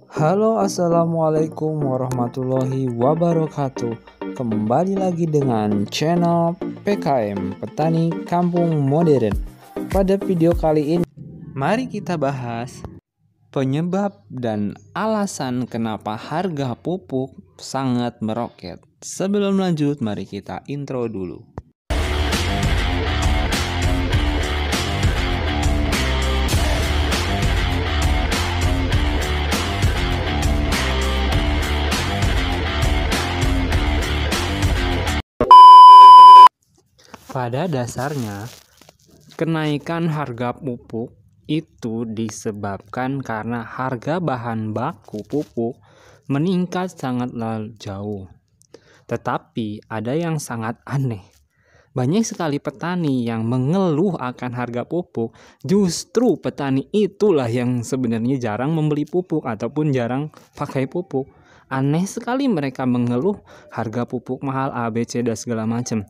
Halo, assalamualaikum warahmatullahi wabarakatuh. Kembali lagi dengan channel PKM Petani Kampung Modern. Pada video kali ini, mari kita bahas penyebab dan alasan kenapa harga pupuk sangat meroket. Sebelum lanjut, mari kita intro dulu. Pada dasarnya, kenaikan harga pupuk itu disebabkan karena harga bahan baku pupuk meningkat sangatlah jauh. Tetapi ada yang sangat aneh. Banyak sekali petani yang mengeluh akan harga pupuk. Justru petani itulah yang sebenarnya jarang membeli pupuk ataupun jarang pakai pupuk. Aneh sekali mereka mengeluh harga pupuk mahal A, B, C, dan segala macam.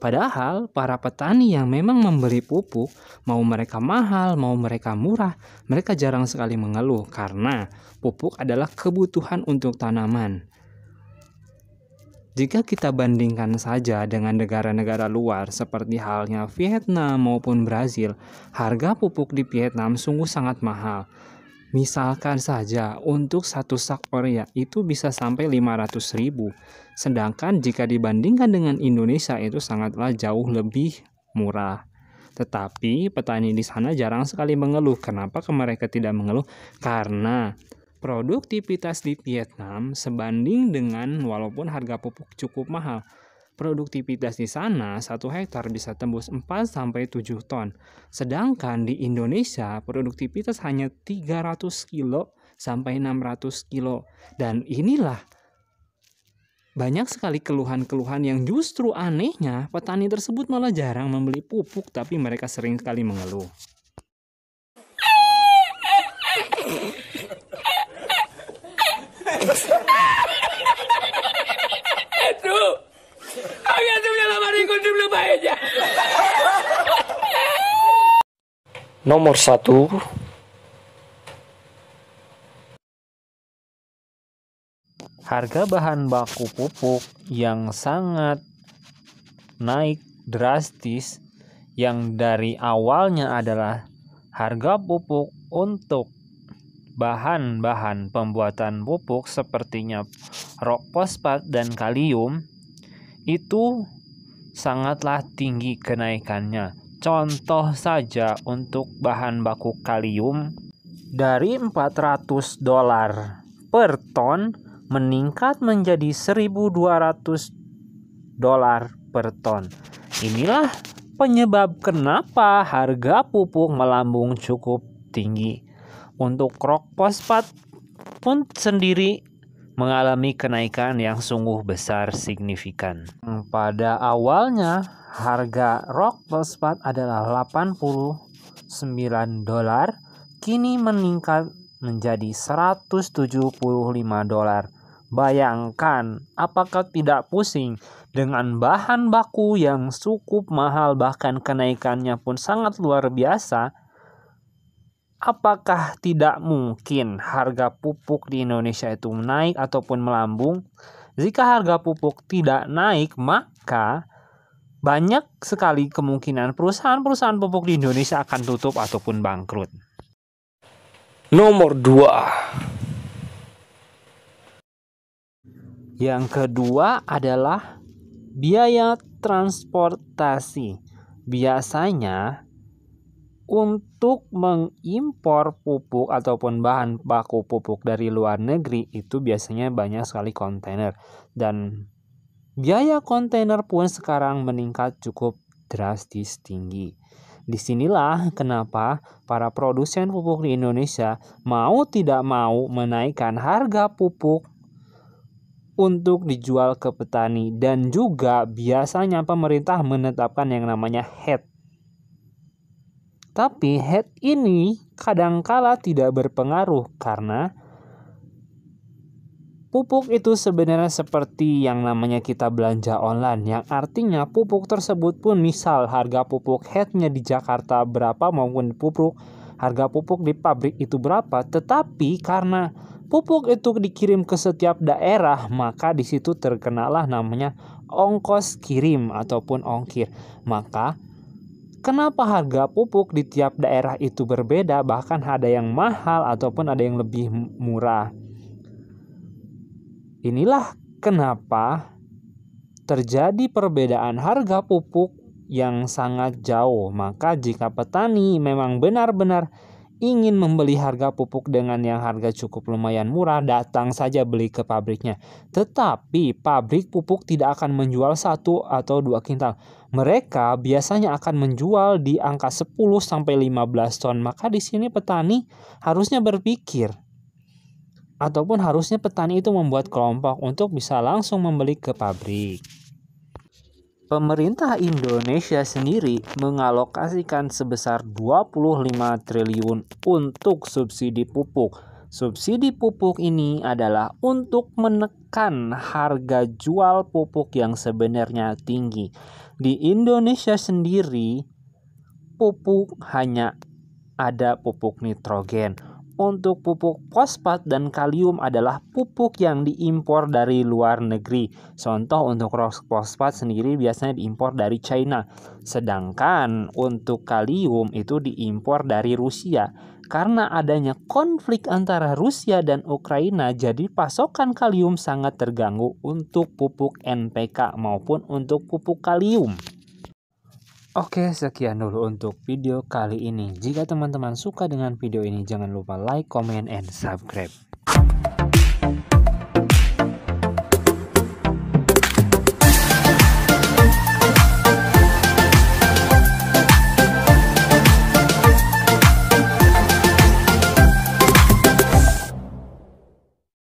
Padahal para petani yang memang membeli pupuk, mau mereka mahal, mau mereka murah, mereka jarang sekali mengeluh karena pupuk adalah kebutuhan untuk tanaman. Jika kita bandingkan saja dengan negara-negara luar seperti halnya Vietnam maupun Brazil, harga pupuk di Vietnam sungguh sangat mahal. Misalkan saja untuk satu sak urea itu bisa sampai 500.000. Sedangkan jika dibandingkan dengan Indonesia itu sangatlah jauh lebih murah. Tetapi petani di sana jarang sekali mengeluh. Kenapa mereka tidak mengeluh? Karena produktivitas di Vietnam sebanding dengan walaupun harga pupuk cukup mahal. Produktivitas di sana 1 hektar bisa tembus 4-7 ton. Sedangkan di Indonesia produktivitas hanya 300 kilo sampai 600 kilo. Dan inilah banyak sekali keluhan-keluhan yang justru anehnya petani tersebut malah jarang membeli pupuk tapi mereka sering sekali mengeluh. Nomor 1, harga bahan baku pupuk yang sangat naik drastis, yang dari awalnya adalah harga pupuk untuk bahan-bahan pembuatan pupuk sepertinya rok fosfat dan kalium itu sangatlah tinggi kenaikannya. Contoh saja untuk bahan baku kalium dari $400 per ton meningkat menjadi $1.200 per ton. Inilah penyebab kenapa harga pupuk melambung cukup tinggi. Untuk rok fosfat pun sendiri mengalami kenaikan yang sungguh besar signifikan. Pada awalnya harga rok fosfat adalah $89, kini meningkat menjadi $175. Bayangkan, apakah tidak pusing dengan bahan baku yang cukup mahal, bahkan kenaikannya pun sangat luar biasa? Apakah tidak mungkin harga pupuk di Indonesia itu naik ataupun melambung? Jika harga pupuk tidak naik, maka banyak sekali kemungkinan perusahaan-perusahaan pupuk di Indonesia akan tutup ataupun bangkrut. nomor 2, Yang kedua adalah biaya transportasi. Biasanya untuk mengimpor pupuk ataupun bahan baku pupuk dari luar negeri itu biasanya banyak sekali kontainer, dan biaya kontainer pun sekarang meningkat cukup drastis tinggi. Disinilah kenapa para produsen pupuk di Indonesia mau tidak mau menaikkan harga pupuk untuk dijual ke petani, dan juga biasanya pemerintah menetapkan yang namanya HET. Tapi HET ini kadangkala tidak berpengaruh karena pupuk itu sebenarnya seperti yang namanya kita belanja online, yang artinya pupuk tersebut pun misal harga pupuk HET-nya di Jakarta berapa maupun harga pupuk di pabrik itu berapa, tetapi karena pupuk itu dikirim ke setiap daerah, maka di situ terkenalah namanya ongkos kirim ataupun ongkir. Maka kenapa harga pupuk di tiap daerah itu berbeda, bahkan ada yang mahal ataupun ada yang lebih murah. Inilah kenapa terjadi perbedaan harga pupuk yang sangat jauh. Maka jika petani memang benar-benar ingin membeli harga pupuk dengan yang harga cukup lumayan murah, datang saja beli ke pabriknya. Tetapi pabrik pupuk tidak akan menjual 1 atau 2 kintal. Mereka biasanya akan menjual di angka 10-15 ton. Maka di sini petani harusnya berpikir, ataupun harusnya petani itu membuat kelompok untuk bisa langsung membeli ke pabrik. Pemerintah Indonesia sendiri mengalokasikan sebesar 25 triliun untuk subsidi pupuk. Subsidi pupuk ini adalah untuk menekan harga jual pupuk yang sebenarnya tinggi. Di Indonesia sendiri, pupuk hanya ada pupuk nitrogen. Untuk pupuk fosfat dan kalium adalah pupuk yang diimpor dari luar negeri. Contoh untuk fosfat sendiri biasanya diimpor dari China. Sedangkan untuk kalium itu diimpor dari Rusia. Karena adanya konflik antara Rusia dan Ukraina, jadi pasokan kalium sangat terganggu untuk pupuk NPK maupun untuk pupuk kalium. Oke, sekian dulu untuk video kali ini. Jika teman-teman suka dengan video ini, jangan lupa like, comment, and subscribe.